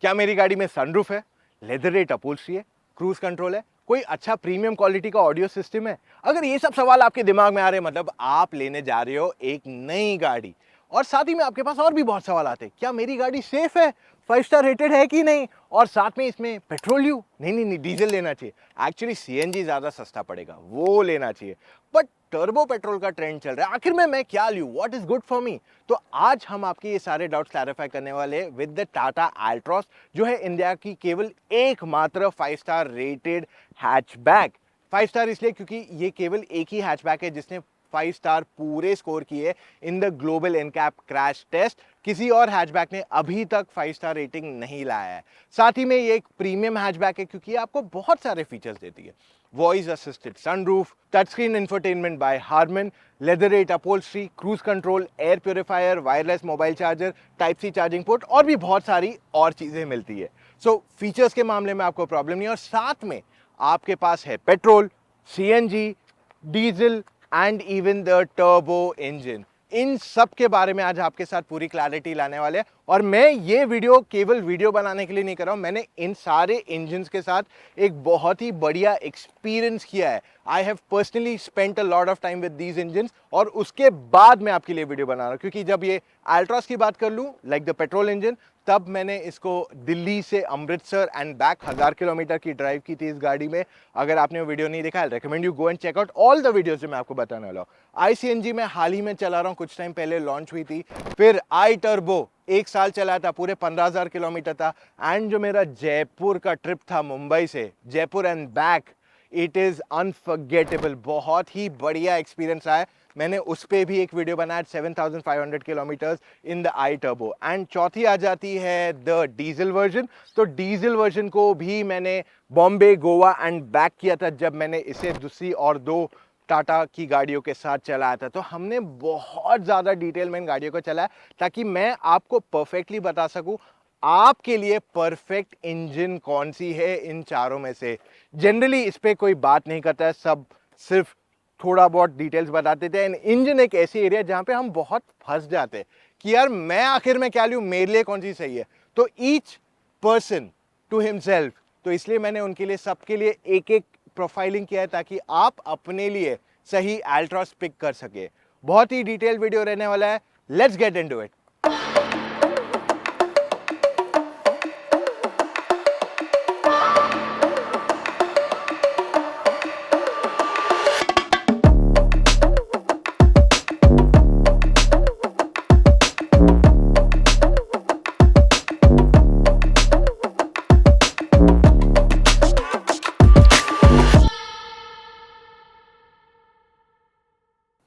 क्या मेरी गाड़ी में सनरूफ है, लेदर रेट अपहोल्स्ट्री है, क्रूज कंट्रोल है, कोई अच्छा प्रीमियम क्वालिटी का ऑडियो सिस्टम है? अगर ये सब सवाल आपके दिमाग में आ रहे हैं, मतलब आप लेने जा रहे हो एक नई गाड़ी, और साथ ही में आपके पास और भी बहुत सवाल आते हैं। क्या मेरी गाड़ी सेफ है, 5 स्टार रेटेड है कि नहीं, और साथ में इसमें पेट्रोल यू नहीं नहीं नहीं डीजल लेना चाहिए। एक्चुअली सीएनजी ज्यादा सस्ता पड़ेगा, वो लेना चाहिए। बट टर्बो पेट्रोल का ट्रेंड चल रहा है, आखिर में मैं क्या लूं, what is good for me? तो आज हम आपके ये सारे डाउट्स क्लैरिफाई करने वाले हैं विद द टाटा अल्ट्रॉस, जो है इंडिया की केवल एकमात्र 5 स्टार रेटेड हैचबैक। 5 स्टार इसलिए क्योंकि ये केवल एक ही हैचबैक है जिसने 5 स्टार पूरे स्कोर किए in the global NCAP crash test. किसी और हैचबैक ने अभी तक 5 स्टार रेटिंग नहीं लाया है। साथ ही में ये एक प्रीमियम हैचबैक है क्योंकि ये आपको बहुत सारे फीचर्स देती है। Voice assisted sunroof, touch screen infotainment by Harman, leatherette upholstery, cruise control, air purifier, wireless mobile charger, type C charging port और भी बहुत सारी और चीजें मिलती है। सो फीचर्स के मामले में आपको प्रॉब्लम नहीं, और साथ में आपके पास है petrol, CNG, diesel and even the turbo engine. इन सब के बारे में आज आपके साथ पूरी क्लैरिटी लाने वाले हैं। और मैं ये वीडियो केवल वीडियो बनाने के लिए नहीं कर रहा हूं, मैंने इन सारे इंजन्स के साथ एक बहुत ही बढ़िया एक्सपीरियंस किया है। I have personally spent a lot of time with these engines, और उसके बाद मैं आपके लिए वीडियो बना रहा हूं। क्योंकि जब ये अल्ट्रॉस की बात कर लूं, लाइक द पेट्रोल इंजन, तब मैंने इसको दिल्ली से अमृतसर एंड बैक 1000 किलोमीटर की ड्राइव की थी इस गाड़ी में। अगर आपने वो वीडियो नहीं देखा, I recommend you go and check out all the videos जो मैं आपको बताने वाला हूँ। आईसीएनजी में हाल ही में चला रहा हूँ, कुछ टाइम पहले लॉन्च हुई थी। फिर आई टर्बो 1 साल चला था, पूरे 15,000 किलोमीटर था। एंड जो मेरा जयपुर का ट्रिप था मुंबई से Jaipur and back, it is unforgettable. बहुत ही बढ़िया एक्सपीरियंस आया। मैंने उस पर भी एक वीडियो बनाया 7500 kilometres in the I turbo. And चौथी आ जाती है द डीजल वर्जन। तो डीजल वर्जन को भी मैंने बॉम्बे, गोवा एंड बैक किया था जब मैंने इसे दूसरी और 2 टाटा की गाड़ियों के साथ चलाया था। तो हमने बहुत ज़्यादा डिटेल में इन गाड़ियों को चलाया ताकि मैं आपको परफेक्टली बता सकूं आपके लिए परफेक्ट इंजन कौन सी है इन चारों में से। जनरली इस पे कोई बात नहीं करता है, सब सिर्फ थोड़ा बहुत डिटेल्स बताते थे। इंजन एक ऐसी एरिया जहां पे हम बहुत फंस जाते हैं कि यार मैं आखिर में क्या लूं, मेरे लिए कौन सी सही है। तो ईच पर्सन टू हिमसेल्फ, तो इसलिए मैंने उनके लिए सबके लिए एक एक प्रोफाइलिंग किया है ताकि आप अपने लिए सही अल्ट्रॉस पिक कर सके। बहुत ही डिटेल वीडियो रहने वाला है, लेट्स गेट इनटू इट।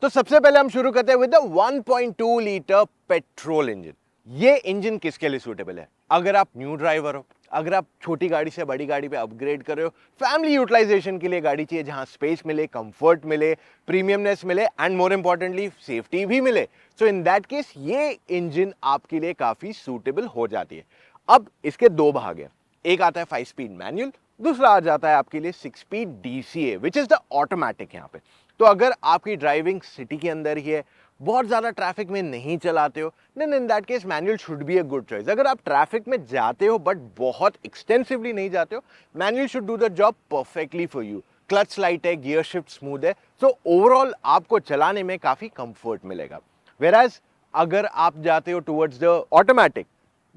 तो सबसे पहले हम शुरू करते हैं with the 1.2 litre petrol engine. ये इंजन किसके लिए सूटेबल है? अगर आप न्यू ड्राइवर हो, अगर आप छोटी गाड़ी से बड़ी गाड़ी पे अपग्रेड कर रहे हो, फैमिली यूटिलाइजेशन के लिए गाड़ी चाहिए जहां स्पेस मिले, कंफर्ट मिले, प्रीमियमनेस मिले एंड मोर इंपॉर्टेंटली सेफ्टी भी मिले। सो इन दैट केस ये इंजन आपके लिए काफी सूटेबल हो जाती है। अब इसके 2 भाग हैं, एक आता है 5 स्पीड मैनुअल, दूसरा आ जाता है आपके लिए 6 speed DCA which is the automatic. यहाँ पे तो अगर आपकी ड्राइविंग सिटी के अंदर ही है, बहुत ज्यादा ट्रैफिक में नहीं चलाते हो, then in that case manual should be a good choice. अगर आप ट्रैफिक में जाते हो बट बहुत एक्सटेंसिवली नहीं जाते हो, manual should do the job perfectly for you. Clutch light है, गियर शिफ्ट स्मूथ है, सो ओवरऑल आपको चलाने में काफी कंफर्ट मिलेगा। वेराज अगर आप जाते हो टुवर्ड्स द ऑटोमेटिक,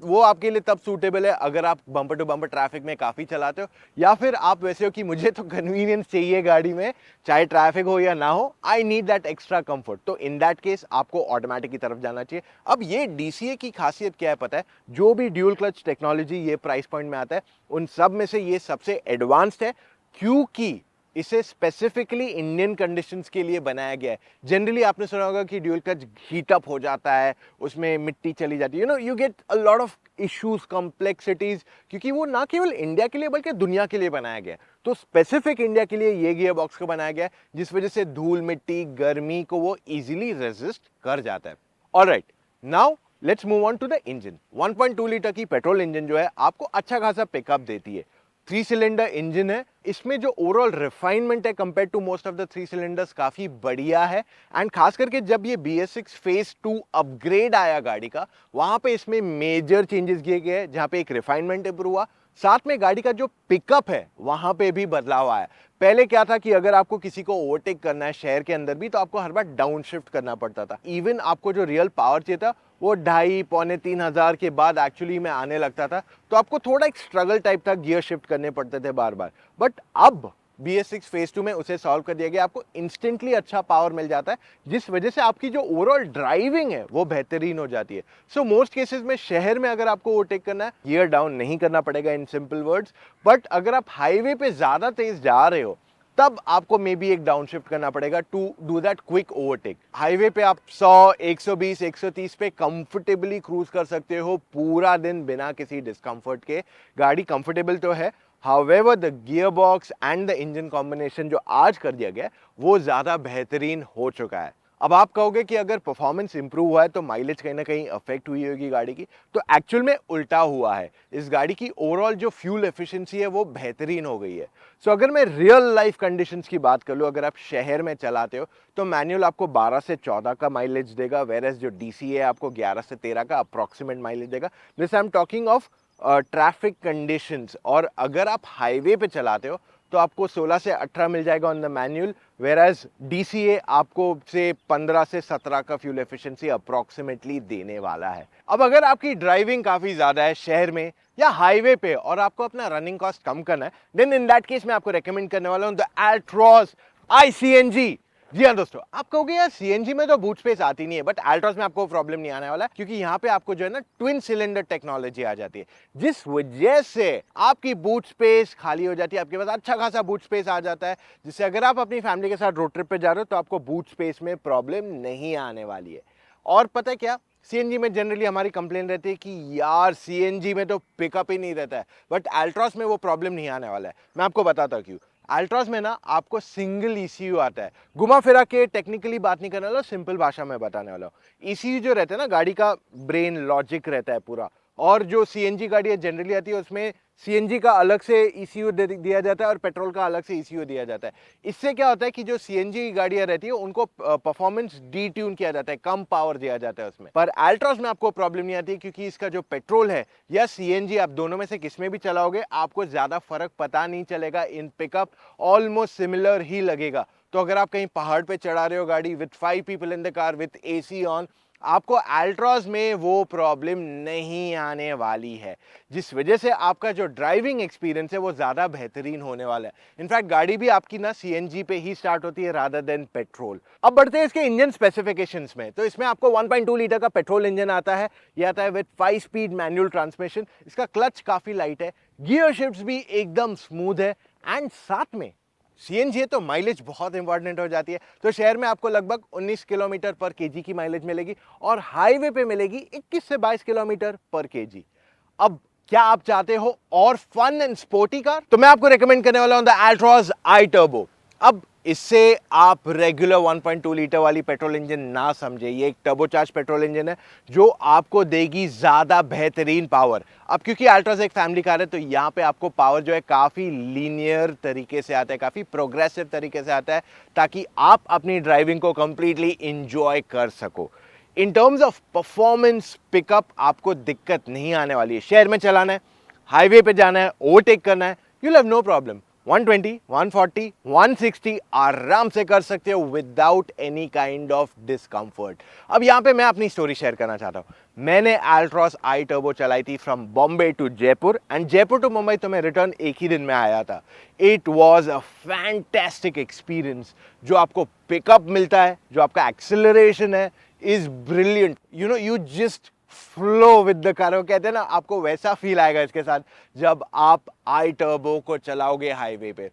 वो आपके लिए तब सूटेबल है अगर आप बम्पर टू बम्पर ट्रैफिक में काफी चलाते हो, या फिर आप वैसे हो कि मुझे तो कन्वीनियंस चाहिए गाड़ी में, चाहे ट्रैफिक हो या ना हो, I need that extra comfort. तो इन दैट केस आपको ऑटोमेटिक की तरफ जाना चाहिए। अब ये डीसीए की खासियत क्या है पता है? जो भी ड्यूल क्लच टेक्नोलॉजी ये प्राइस पॉइंट में आता है, उन सब में से ये सबसे एडवांस्ड है क्योंकि इसे स्पेसिफिकली इंडियन कंडीशंस के लिए बनाया गया है। जनरली आपने सुना होगा कि ड्यूल क्लच हीट अप हो जाता है, उसमें मिट्टी चली जाती है, you know you get a lot of issues, complexities, क्योंकि वो ना केवल इंडिया के लिए बल्कि दुनिया के लिए बनाया गया है। तो स्पेसिफिक इंडिया के लिए ये गियर बॉक्स को बनाया गया है जिस वजह से धूल, मिट्टी, गर्मी को वो इजीली रेजिस्ट कर जाता है। Alright, now let's move on to the engine. 1.2 litre की पेट्रोल इंजन जो है आपको अच्छा खासा पिकअप देती है। 3 सिलेंडर इंजन है, इसमें जो ओवरऑल रिफाइनमेंट है compared to most of the 3 cylinders काफ़ी बढ़िया है। एंड खास करके जब ये BS6 फेज 2 अपग्रेड आया गाड़ी का, वहाँ पे इसमें मेजर चेंजेस किए गए, जहाँ पे एक रिफाइनमेंट इंप्रूव हुआ, साथ में गाड़ी का जो पिकअप है वहाँ पे भी बदलाव आया। पहले क्या था कि अगर आपको किसी को ओवरटेक करना है शहर के अंदर भी, तो आपको हर बार डाउन शिफ्ट करना पड़ता था। इवन आपको जो रियल पावर चाहिए था वो 2,500-3,000 हज़ार के बाद एक्चुअली में आने लगता था, तो आपको थोड़ा एक स्ट्रगल टाइप था, गियर शिफ्ट करने पड़ते थे बार बार। बट अब BS6 फेज 2 में उसे सॉल्व कर दिया गया, आपको इंस्टेंटली अच्छा पावर मिल जाता है, जिस वजह से आपकी जो ओवरऑल ड्राइविंग है वो बेहतरीन हो जाती है। सो मोस्ट केसेस में शहर में अगर आपको ओवरटेक करना है, गियर डाउन नहीं करना पड़ेगा इन सिंपल वर्ड्स। बट अगर आप हाईवे पे ज्यादा तेज जा रहे हो, तब आपको मे बी एक डाउन शिफ्ट करना पड़ेगा to do that quick overtake. Highway पे आप 100, 120, 130 पे कंफर्टेबली क्रूज कर सकते हो पूरा दिन बिना किसी डिस्कंफर्ट के। गाड़ी कंफर्टेबल तो है, however the gear box and the engine combination जो आज कर दिया गया है वो ज़्यादा बेहतरीन हो चुका है। अब आप कहोगे कि अगर परफॉर्मेंस इंप्रूव हुआ है तो माइलेज कहीं ना कहीं अफेक्ट हुई होगी गाड़ी की, तो एक्चुअल में उल्टा हुआ है। इस गाड़ी की ओवरऑल जो फ्यूल एफिशिएंसी है वो बेहतरीन हो गई है। सो अगर मैं रियल लाइफ कंडीशंस की बात कर लूँ, अगर आप शहर में चलाते हो तो मैनुअल आपको 12 से 14 का माइलेज देगा, वेरएस जो DC है आपको 11 से 13 का अप्रॉक्सीमेट माइलेज देगा। This I am talking of traffic conditions. और अगर आप हाईवे पे चलाते हो तो आपको 16 से 18 मिल जाएगा ऑन द मैनुअल, वेराज DCA आपको से 15 से 17 का फ्यूल एफिशिएंसी अप्रॉक्सीमेटली देने वाला है। अब अगर आपकी ड्राइविंग काफ़ी ज़्यादा है शहर में या हाईवे पे और आपको अपना रनिंग कॉस्ट कम करना है, देन इन दैट केस मैं आपको रेकमेंड करने वाला हूँ द Altroz iCNG। जी हाँ दोस्तों, आप कहोगे यार CNG में तो बूट स्पेस आती नहीं है, बट Altroz में आपको प्रॉब्लम नहीं आने वाला है, क्योंकि यहाँ पे आपको जो है ना ट्विन सिलेंडर टेक्नोलॉजी आ जाती है, जिस वजह से आपकी बूट स्पेस खाली हो जाती है, आपके पास अच्छा खासा बूट स्पेस आ जाता है, जिससे अगर आप अपनी फैमिली के साथ रोड ट्रिप पे जा रहे हो तो आपको बूट स्पेस में प्रॉब्लम नहीं आने वाली है। और पता है क्या, CNG में जनरली हमारी कंप्लेन रहती है कि यार CNG में तो पिकअप ही नहीं रहता है, बट Altroz में वो प्रॉब्लम नहीं आने वाला है। मैं आपको बताता हूँ क्यों। Altroz में ना आपको सिंगल ECU आता है। घुमा फिरा के टेक्निकली बात नहीं करने वाला, सिंपल भाषा में बताने वाला हूँ। ECU जो रहता है ना, गाड़ी का ब्रेन लॉजिक रहता है पूरा। और जो CNG गाड़ी जनरली आती है उसमें CNG का अलग से ECU दिया जाता है और पेट्रोल का अलग से ECU दिया जाता है। इससे क्या होता है कि जो CNG गाड़ियां रहती है उनको परफॉर्मेंस डिट्यून किया जाता है, कम पावर दिया जाता है उसमें। पर Altroz में आपको प्रॉब्लम नहीं आती, क्योंकि इसका जो पेट्रोल है या CNG, आप दोनों में से किसमें भी चलाओगे आपको ज्यादा फर्क पता नहीं चलेगा। इन पिकअप ऑलमोस्ट सिमिलर ही लगेगा। तो अगर आप कहीं पहाड़ पे चढ़ा रहे हो गाड़ी with 5 people in the car with AC on, आपको Altroz में वो प्रॉब्लम नहीं आने वाली है, जिस वजह से आपका जो ड्राइविंग एक्सपीरियंस है वो ज़्यादा बेहतरीन होने वाला है। इनफैक्ट गाड़ी भी आपकी ना CNG पे ही स्टार्ट होती है रादर देन पेट्रोल। अब बढ़ते हैं इसके इंजन स्पेसिफिकेशंस में। तो इसमें आपको 1.2 लीटर का पेट्रोल इंजन आता है। ये आता है विद 5 स्पीड मैनुअल ट्रांसमिशन। इसका क्लच काफ़ी लाइट है, गियर शिफ्ट्स भी एकदम स्मूथ है, एंड साथ में CNG है तो माइलेज बहुत इंपॉर्टेंट हो जाती है। तो शहर में आपको लगभग 19 किलोमीटर पर केजी की माइलेज मिलेगी और हाईवे पे मिलेगी 21 से 22 किलोमीटर पर केजी। अब क्या आप चाहते हो और फन एंड स्पोर्टी कार, तो मैं आपको रेकमेंड करने वाला हूं द Altroz iTurbo। अब इससे आप रेगुलर 1.2 लीटर वाली पेट्रोल इंजन ना समझे, ये एक टर्बोचार्ज पेट्रोल इंजन है जो आपको देगी ज्यादा बेहतरीन पावर। अब क्योंकि Altroz एक फैमिली कार है तो यहाँ पे आपको पावर जो है काफी लीनियर तरीके से आता है, काफी प्रोग्रेसिव तरीके से आता है, ताकि आप अपनी ड्राइविंग को कंप्लीटली इंजॉय कर सको। In terms of performance pickup आपको दिक्कत नहीं आने वाली है। शहर में चलाना है, हाईवे पे जाना है, ओवरटेक करना है, यू हैव नो प्रॉब्लम। 120, 140, 160 आराम से कर सकते हो without any kind of discomfort. अब यहाँ पे मैं अपनी स्टोरी शेयर करना चाहता हूँ। मैंने Altroz iTurbo चलाई थी from Bombay to Jaipur, and Jaipur to Mumbai तो मैं रिटर्न एक ही दिन में आया था। It was a fantastic experience. जो आपको पिकअप मिलता है, जो आपका एक्सेलरेशन है, is brilliant. You know, you just flow with the car, कहते हैं ना, आपको वैसा फील आएगा इसके साथ जब आप iTurbo को चलाओगे हाईवे पे।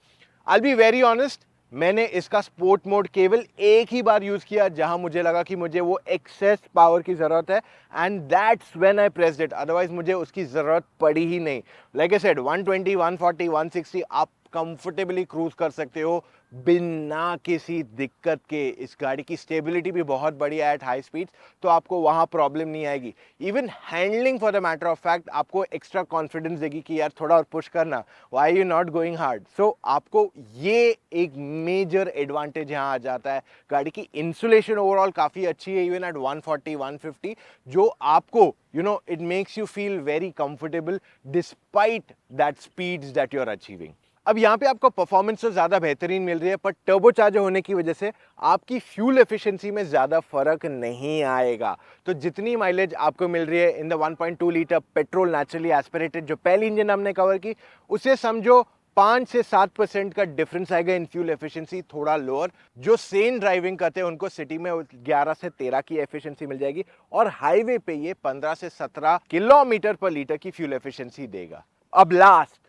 आई बी वेरी ऑनेस्ट, मैंने इसका स्पोर्ट मोड केवल एक ही बार यूज किया जहां मुझे लगा कि मुझे वो एक्सेस पावर की जरूरत है, and that's when I pressed it. Otherwise मुझे उसकी जरूरत पड़ी ही नहीं। लाइक आई सेड, 120, 140, 160 आप कंफर्टेबली क्रूज कर सकते हो बिना किसी दिक्कत के। इस गाड़ी की स्टेबिलिटी भी बहुत बढ़िया है एट हाई स्पीड्स, तो आपको वहाँ प्रॉब्लम नहीं आएगी। Even handling for the matter of fact आपको एक्स्ट्रा कॉन्फिडेंस देगी कि यार थोड़ा और पुश करना, why you not going hard. So आपको ये एक मेजर एडवांटेज यहाँ आ जाता है। गाड़ी की इंसुलेशन ओवरऑल काफ़ी अच्छी है, इवन एट 140 150, जो आपको it makes you feel very comfortable despite that speeds that you're achieving. अब यहाँ पे आपको परफॉर्मेंस तो ज़्यादा बेहतरीन मिल रही है, पर टर्बो चार्जर होने की वजह से आपकी फ्यूल एफिशिएंसी में ज़्यादा फर्क नहीं आएगा। तो जितनी माइलेज आपको मिल रही है in the 1.2 litre petrol naturally aspirated जो पहली इंजन हमने कवर की, उसे समझो 5 से 7% का डिफरेंस आएगा इन फ्यूल एफिशिएंसी, थोड़ा लोअर। जो सेन ड्राइविंग करते हैं उनको सिटी में 11 से 13 की एफिशिएंसी मिल जाएगी, और हाईवे पे ये 15 से 17 किलोमीटर पर लीटर की फ्यूल एफिशिएंसी देगा। अब last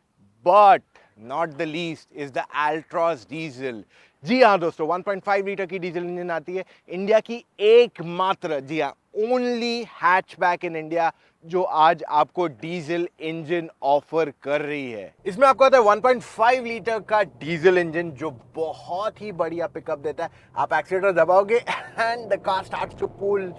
but not the least is the Altroz diesel. जी हाँ दोस्तों, 1.5 लीटर की डीजल इंजन आती है, इंडिया की एकमात्र, जी हाँ, ओनली हैचबैक इन इंडिया जो आज आपको डीजल इंजन ऑफर कर रही है। इसमें आपको आता है 1.5 लीटर का डीजल इंजन जो बहुत ही बढ़िया पिकअप देता है। आप एक्सीलेटर दबाओगे and the car starts to pull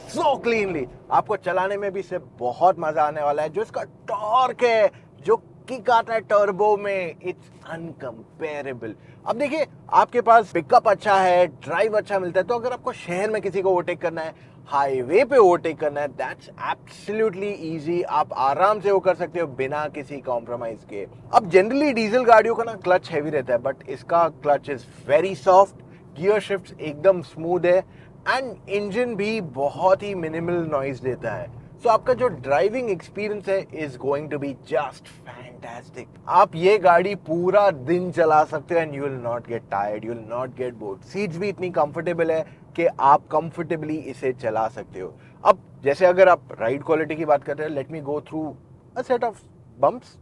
so cleanly. आपको चलाने में भी इससे बहुत मजा आने वाला है। जो इसका टॉर्क है, जो किक आता है टर्बो में, इट्स अनकंपेरेबल। अब देखिए, आपके पास पिकअप अच्छा है, ड्राइव अच्छा मिलता है, तो अगर आपको शहर में किसी को ओवरटेक करना है, हाईवे पे ओवरटेक करना है, दैट्स एब्सोल्युटली इजी। आप आराम से वो कर सकते हो बिना किसी कॉम्प्रोमाइज के। अब जनरली डीजल गाड़ियों का ना क्लच हैवी रहता है, बट इसका clutch is very soft, gear shift एकदम स्मूथ है, एंड इंजन भी बहुत ही मिनिमल नॉइज देता है। सो आपका जो ड्राइविंग एक्सपीरियंस है is going to be just fantastic. आप ये गाड़ी पूरा दिन चला सकते हो and you will not get tired, you will not get bored. Seats भी इतनी कंफर्टेबल है कि आप कंफर्टेबली इसे चला सकते हो। अब जैसे अगर आप राइड क्वालिटी की बात करते हैं, let me go through a set of bumps.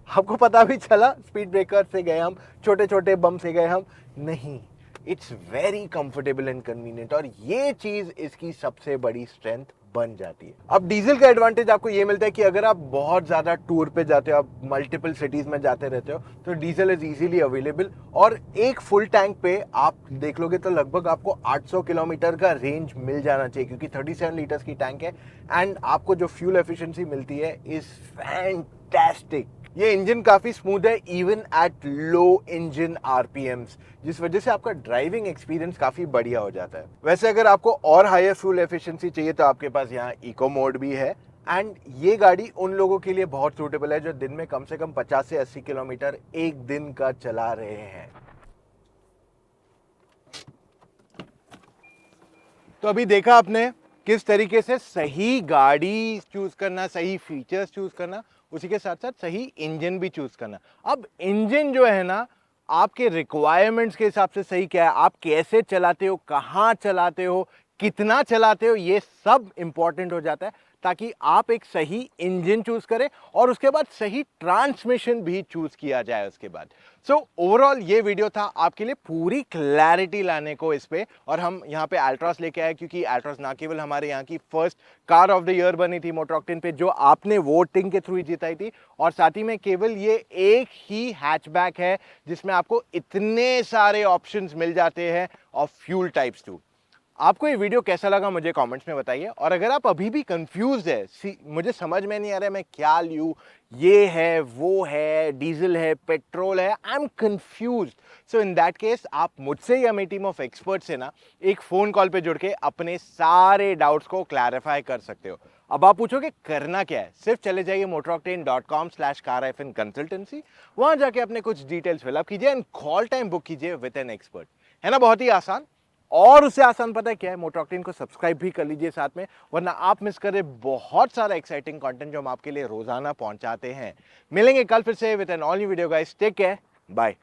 आपको पता भी चला स्पीड ब्रेकर से गए हम, छोटे छोटे बम्प से गए हम नहीं, it's very comfortable and convenient, और ये चीज इसकी सबसे बड़ी स्ट्रेंथ बन जाती है। अब डीजल का एडवांटेज आपको ये मिलता है कि अगर आप बहुत ज्यादा टूर पे जाते हो, आप मल्टीपल सिटीज में जाते रहते हो, तो डीजल इज इजीली अवेलेबल, और एक फुल टैंक पे आप देख लोगे तो लगभग आपको 800 किलोमीटर का रेंज मिल जाना चाहिए, क्योंकि 37 लीटर्स की टैंक है, एंड आपको जो फ्यूल एफिशिएंसी मिलती है इज फैंटास्टिक। ये इंजन काफी स्मूथ है even at low engine RPMs, जिस वजह से आपका ड्राइविंग एक्सपीरियंस काफी बढ़िया हो जाता है। वैसे अगर आपको और हायर फ्यूल एफिशिएंसी चाहिए तो आपके पास यहाँ इको मोड भी है, एंड ये गाड़ी उन लोगों के लिए बहुत सूटेबल है जो दिन में कम से कम 50 से 80 किलोमीटर एक दिन का चला रहे हैं। तो अभी देखा आपने किस तरीके से सही गाड़ी चूज करना, सही फीचर्स चूज करना, उसी के साथ साथ सही इंजन भी चूज करना। अब इंजन जो है ना, आपके रिक्वायरमेंट्स के हिसाब से सही क्या है, आप कैसे चलाते हो, कहाँ चलाते हो, कितना चलाते हो, ये सब इंपॉर्टेंट हो जाता है, ताकि आप एक सही इंजन चूज करें और उसके बाद सही ट्रांसमिशन भी चूज किया जाए उसके बाद। सो ओवरऑल ये वीडियो था आपके लिए पूरी क्लैरिटी लाने को इस पे, और हम यहाँ पे अल्ट्रॉस लेके आए क्योंकि अल्ट्रॉस ना केवल हमारे यहाँ की first car of the year बनी थी मोटर ऑक्टेन पे, जो आपने वोटिंग के थ्रू ही जिताई थी, और साथ ही में केवल ये एक ही हैचबैक है जिसमें आपको इतने सारे ऑप्शंस मिल जाते हैं ऑफ फ्यूल टाइप्स टू। आपको ये वीडियो कैसा लगा मुझे कमेंट्स में बताइए, और अगर आप अभी भी कंफ्यूज है, मुझे समझ में नहीं आ रहा है मैं क्या लूँ, ये है वो है, डीजल है, पेट्रोल है, I am confused, so in that case आप मुझसे या मेरी टीम ऑफ एक्सपर्ट से ना एक फ़ोन कॉल पे जुड़ के अपने सारे डाउट्स को क्लैरिफाई कर सकते हो। अब आप पूछोगे करना क्या है, सिर्फ चले जाइए motoroctane.com/car-consultancy, वहाँ जाके अपने कुछ डिटेल्स फिलअप कीजिए एंड कॉल टाइम बुक कीजिए विद एन एक्सपर्ट। है ना, बहुत ही आसान। और उससे आसान पता है क्या है, मोटर ऑक्टेन को सब्सक्राइब भी कर लीजिए साथ में, वरना आप मिस करें बहुत सारा एक्साइटिंग कंटेंट जो हम आपके लिए रोजाना पहुंचाते हैं। मिलेंगे कल फिर से with an all new video guys, take care, bye.